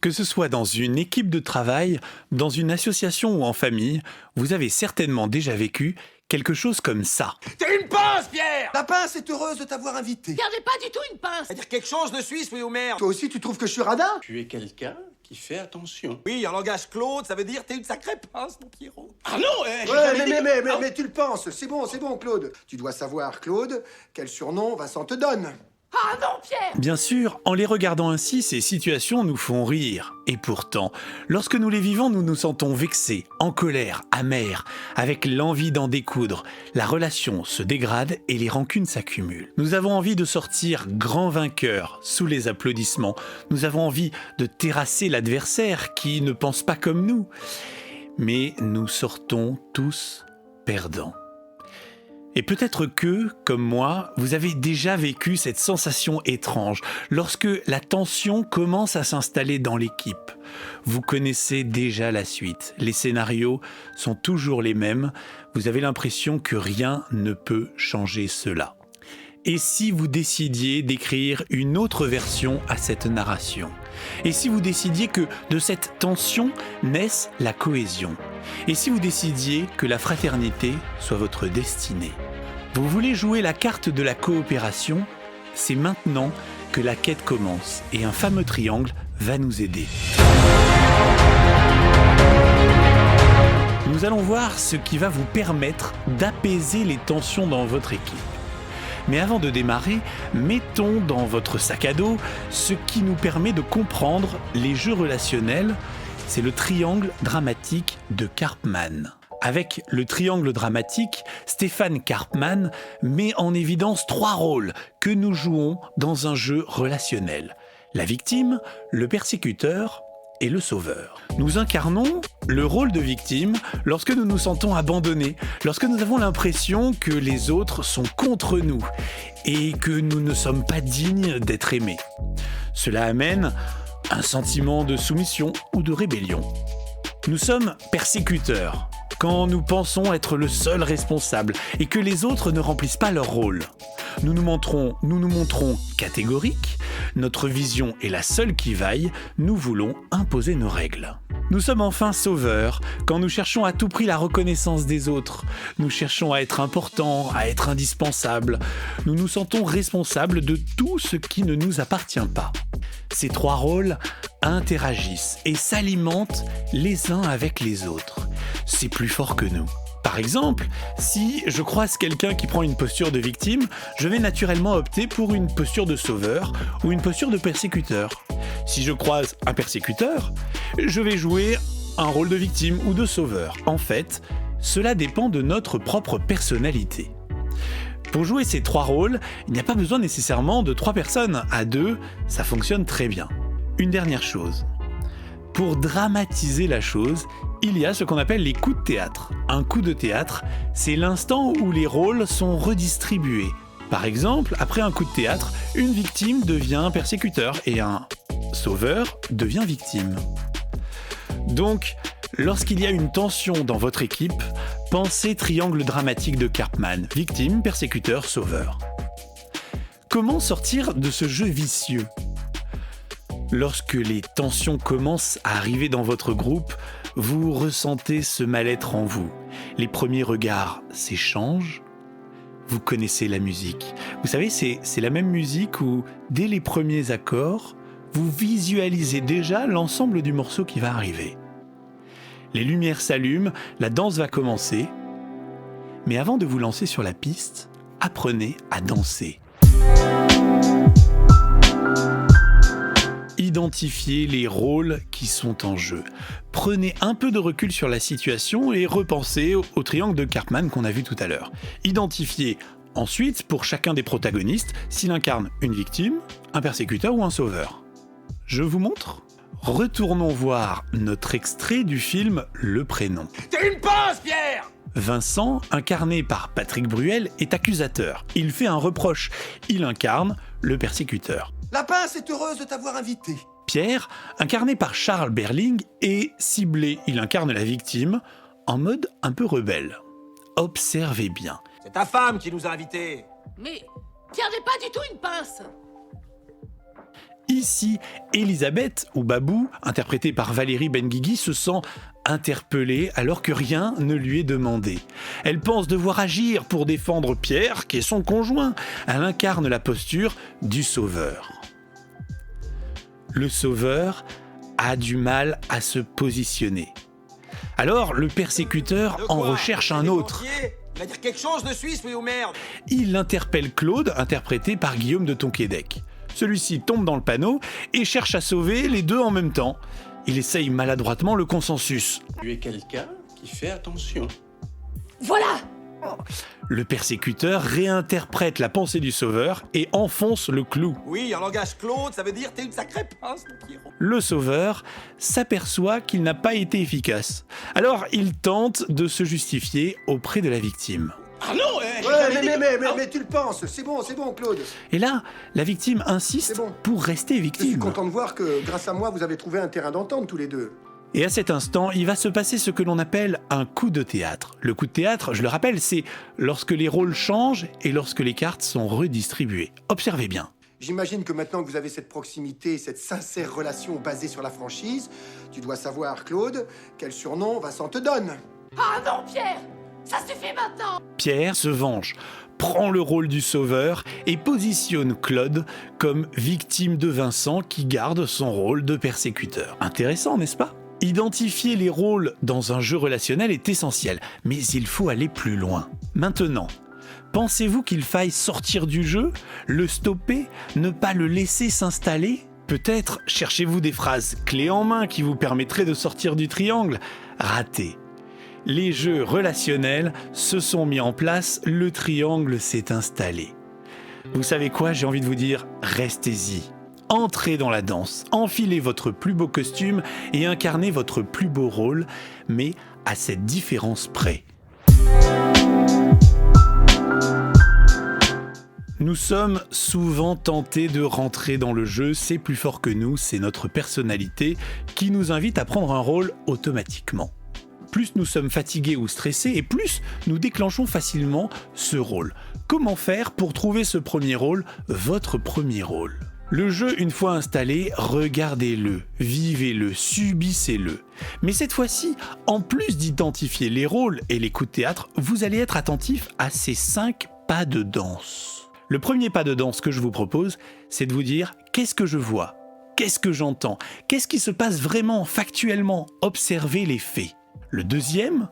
Que ce soit dans une équipe de travail, dans une association ou en famille, vous avez certainement déjà vécu quelque chose comme ça. T'es une pince, Pierre! La pince est heureuse de t'avoir invité. Regardez pas du tout une pince. C'est-à-dire quelque chose de suisse, oui ou merde? Toi aussi, tu trouves que je suis radin? Tu es quelqu'un qui fait attention. Oui, en langage Claude, ça veut dire t'es une sacrée pince, mon Pierrot. Ah non, j'ai Ouais, jamais dit- mais tu le penses. C'est bon, Claude. Tu dois savoir, Claude, quel surnom Vincent te donne. Ah non, Pierre. Bien sûr, en les regardant ainsi, ces situations nous font rire. Et pourtant, lorsque nous les vivons, nous nous sentons vexés, en colère, amers, avec l'envie d'en découdre. La relation se dégrade et les rancunes s'accumulent. Nous avons envie de sortir grands vainqueurs sous les applaudissements. Nous avons envie de terrasser l'adversaire qui ne pense pas comme nous. Mais nous sortons tous perdants. Et peut-être que, comme moi, vous avez déjà vécu cette sensation étrange lorsque la tension commence à s'installer dans l'équipe. Vous connaissez déjà la suite. Les scénarios sont toujours les mêmes. Vous avez l'impression que rien ne peut changer cela. Et si vous décidiez d'écrire une autre version à cette narration? Et si vous décidiez que de cette tension naisse la cohésion? Et si vous décidiez que la fraternité soit votre destinée? Vous voulez jouer la carte de la coopération? C'est maintenant que la quête commence et un fameux triangle va nous aider. Nous allons voir ce qui va vous permettre d'apaiser les tensions dans votre équipe. Mais avant de démarrer, mettons dans votre sac à dos ce qui nous permet de comprendre les jeux relationnels. C'est le triangle dramatique de Karpman. Avec le triangle dramatique, Stéphane Karpman met en évidence 3 rôles que nous jouons dans un jeu relationnel. La victime, le persécuteur et le sauveur. Nous incarnons le rôle de victime lorsque nous nous sentons abandonnés, lorsque nous avons l'impression que les autres sont contre nous et que nous ne sommes pas dignes d'être aimés. Cela amène un sentiment de soumission ou de rébellion. Nous sommes persécuteurs quand nous pensons être le seul responsable et que les autres ne remplissent pas leur rôle. Nous nous montrons catégoriques, notre vision est la seule qui vaille, nous voulons imposer nos règles. Nous sommes enfin sauveurs quand nous cherchons à tout prix la reconnaissance des autres. Nous cherchons à être importants, à être indispensables. Nous nous sentons responsables de tout ce qui ne nous appartient pas. Ces 3 rôles interagissent et s'alimentent les uns avec les autres. C'est plus fort que nous. Par exemple, si je croise quelqu'un qui prend une posture de victime, je vais naturellement opter pour une posture de sauveur ou une posture de persécuteur. Si je croise un persécuteur, je vais jouer un rôle de victime ou de sauveur. En fait, cela dépend de notre propre personnalité. Pour jouer ces 3 rôles, il n'y a pas besoin nécessairement de 3 personnes. À 2, ça fonctionne très bien. Une dernière chose. Pour dramatiser la chose, il y a ce qu'on appelle les coups de théâtre. Un coup de théâtre, c'est l'instant où les rôles sont redistribués. Par exemple, après un coup de théâtre, une victime devient persécuteur et un sauveur devient victime. Donc, lorsqu'il y a une tension dans votre équipe, pensez triangle dramatique de Karpman, victime, persécuteur, sauveur. Comment sortir de ce jeu vicieux ? Lorsque les tensions commencent à arriver dans votre groupe, vous ressentez ce mal-être en vous. Les premiers regards s'échangent. Vous connaissez la musique. Vous savez, c'est la même musique où, dès les premiers accords, vous visualisez déjà l'ensemble du morceau qui va arriver. Les lumières s'allument, la danse va commencer. Mais avant de vous lancer sur la piste, apprenez à danser. Identifiez les rôles qui sont en jeu. Prenez un peu de recul sur la situation et repensez au triangle de Karpman qu'on a vu tout à l'heure. Identifiez ensuite, pour chacun des protagonistes, s'il incarne une victime, un persécuteur ou un sauveur. Je vous montre ? Retournons voir notre extrait du film Le Prénom. T'es une pince, Pierre! Vincent, incarné par Patrick Bruel, est accusateur. Il fait un reproche. Il incarne le persécuteur. La pince est heureuse de t'avoir invité. Pierre, incarné par Charles Berling, est ciblé. Il incarne la victime en mode un peu rebelle. Observez bien. C'est ta femme qui nous a invités. Mais regardez pas du tout une pince. Ici, Elisabeth, ou Babou, interprétée par Valérie Benguigui, se sent interpellée alors que rien ne lui est demandé. Elle pense devoir agir pour défendre Pierre, qui est son conjoint. Elle incarne la posture du sauveur. Le sauveur a du mal à se positionner. Alors, le persécuteur De en quoi? recherche un Des autre. pompiers? Il va dire quelque chose de Suisse, oui ou merde? Il interpelle Claude, interprété par Guillaume de Tonquédec. Celui-ci tombe dans le panneau et cherche à sauver les deux en même temps. Il essaye maladroitement le consensus. Tu es quelqu'un qui fait attention. Voilà. Le persécuteur réinterprète la pensée du sauveur et enfonce le clou. Oui, en langage Claude, ça veut dire t'es une sacrée pince, mon Pierrot. Le sauveur s'aperçoit qu'il n'a pas été efficace. Alors il tente de se justifier auprès de la victime. Ah non Mais tu le penses. C'est bon, Claude. Et là, la victime insiste C'est bon. pour rester Je suis victime. content de voir que, grâce à moi, vous avez trouvé un terrain d'entente tous les deux. Et à cet instant, il va se passer ce que l'on appelle un coup de théâtre. Le coup de théâtre, je le rappelle, c'est lorsque les rôles changent et lorsque les cartes sont redistribuées. Observez bien. J'imagine que maintenant que vous avez cette proximité, cette sincère relation basée sur la franchise, tu dois savoir, Claude, quel surnom Vincent te donne. Ah non, Pierre. Ça suffit maintenant. Pierre se venge, prend le rôle du sauveur et positionne Claude comme victime de Vincent qui garde son rôle de persécuteur. Intéressant, n'est-ce pas ? Identifier les rôles dans un jeu relationnel est essentiel, mais il faut aller plus loin. Maintenant, pensez-vous qu'il faille sortir du jeu, le stopper, ne pas le laisser s'installer ? Peut-être cherchez-vous des phrases clés en main qui vous permettraient de sortir du triangle. Raté. Les jeux relationnels se sont mis en place, le triangle s'est installé. Vous savez quoi, j'ai envie de vous dire, restez-y. Entrez dans la danse, enfilez votre plus beau costume et incarnez votre plus beau rôle, mais à cette différence près. Nous sommes souvent tentés de rentrer dans le jeu, c'est plus fort que nous, c'est notre personnalité qui nous invite à prendre un rôle automatiquement. Plus nous sommes fatigués ou stressés et plus nous déclenchons facilement ce rôle. Comment faire pour trouver ce premier rôle, votre premier rôle ? Le jeu, une fois installé, regardez-le, vivez-le, subissez-le. Mais cette fois-ci, en plus d'identifier les rôles et les coups de théâtre, vous allez être attentif à ces 5 pas de danse. Le premier pas de danse que je vous propose, c'est de vous dire « Qu'est-ce que je vois ? Qu'est-ce que j'entends ? Qu'est-ce qui se passe vraiment, factuellement ? Observez les faits. » Le deuxième,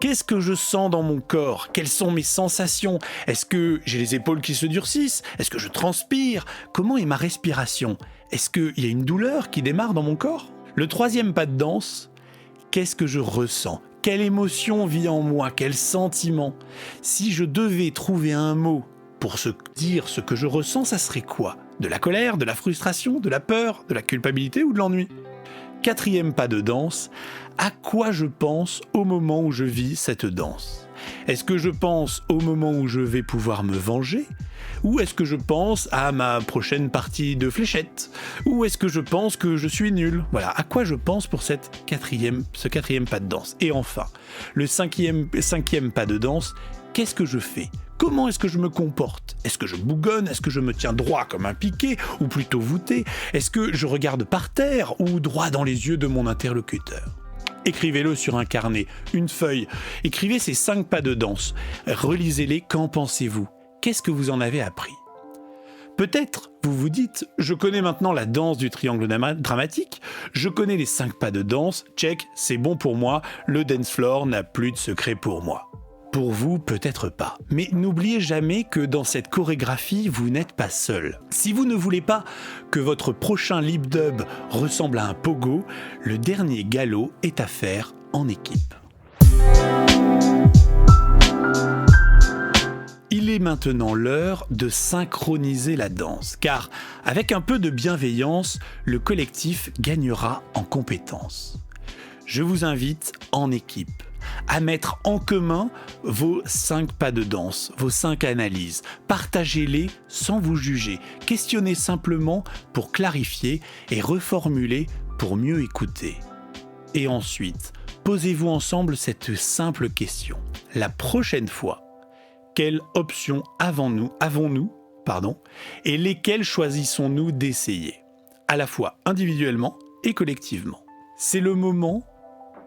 qu'est-ce que je sens dans mon corps ? Quelles sont mes sensations ? Est-ce que j'ai les épaules qui se durcissent ? Est-ce que je transpire ? Comment est ma respiration ? Est-ce qu'il y a une douleur qui démarre dans mon corps ? Le troisième pas de danse, qu'est-ce que je ressens ? Quelle émotion vit en moi ? Quel sentiment ? Si je devais trouver un mot pour se dire ce que je ressens, ça serait quoi ? De la colère, de la frustration, de la peur, de la culpabilité ou de l'ennui ? Quatrième pas de danse, à quoi je pense au moment où je vis cette danse ? Est-ce que je pense au moment où je vais pouvoir me venger ? Ou est-ce que je pense à ma prochaine partie de fléchette ? Ou est-ce que je pense que je suis nul ? Voilà, à quoi je pense pour ce quatrième pas de danse ? Et enfin, le cinquième pas de danse, qu'est-ce que je fais ? Comment est-ce que je me comporte ? Est-ce que je bougonne ? Est-ce que je me tiens droit comme un piquet ? Ou plutôt voûté ? Est-ce que je regarde par terre ou droit dans les yeux de mon interlocuteur ? Écrivez-le sur un carnet, une feuille. Écrivez ces 5 pas de danse. Relisez-les, qu'en pensez-vous ? Qu'est-ce que vous en avez appris ? Peut-être vous vous dites, je connais maintenant la danse du triangle dramatique, je connais les 5 pas de danse, check, c'est bon pour moi, le dance floor n'a plus de secret pour moi. Pour vous, peut-être pas. Mais n'oubliez jamais que dans cette chorégraphie, vous n'êtes pas seul. Si vous ne voulez pas que votre prochain lip dub ressemble à un pogo, le dernier galop est à faire en équipe. Il est maintenant l'heure de synchroniser la danse, car avec un peu de bienveillance, le collectif gagnera en compétences. Je vous invite en équipe à mettre en commun vos 5 pas de danse, vos 5 analyses. Partagez-les sans vous juger. Questionnez simplement pour clarifier et reformuler pour mieux écouter. Et ensuite, posez-vous ensemble cette simple question. La prochaine fois, quelles options avons-nous et lesquelles choisissons-nous d'essayer ? à la fois individuellement et collectivement. C'est le moment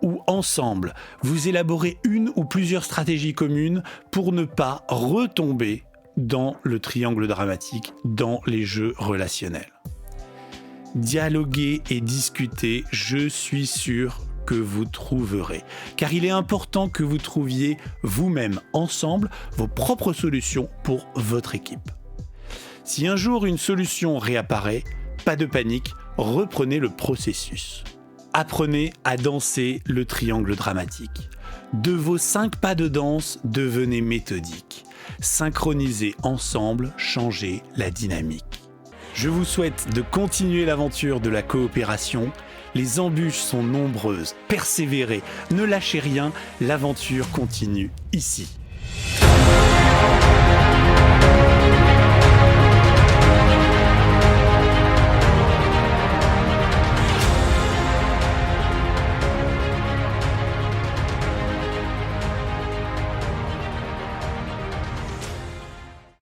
où, ensemble, vous élaborez une ou plusieurs stratégies communes pour ne pas retomber dans le triangle dramatique, dans les jeux relationnels. Dialoguer et discuter, je suis sûr que vous trouverez. Car il est important que vous trouviez vous-même, ensemble, vos propres solutions pour votre équipe. Si un jour une solution réapparaît, pas de panique, reprenez le processus. Apprenez à danser le triangle dramatique. De vos 5 pas de danse, devenez méthodique. Synchronisez ensemble, changez la dynamique. Je vous souhaite de continuer l'aventure de la coopération. Les embûches sont nombreuses, persévérez, ne lâchez rien, l'aventure continue ici.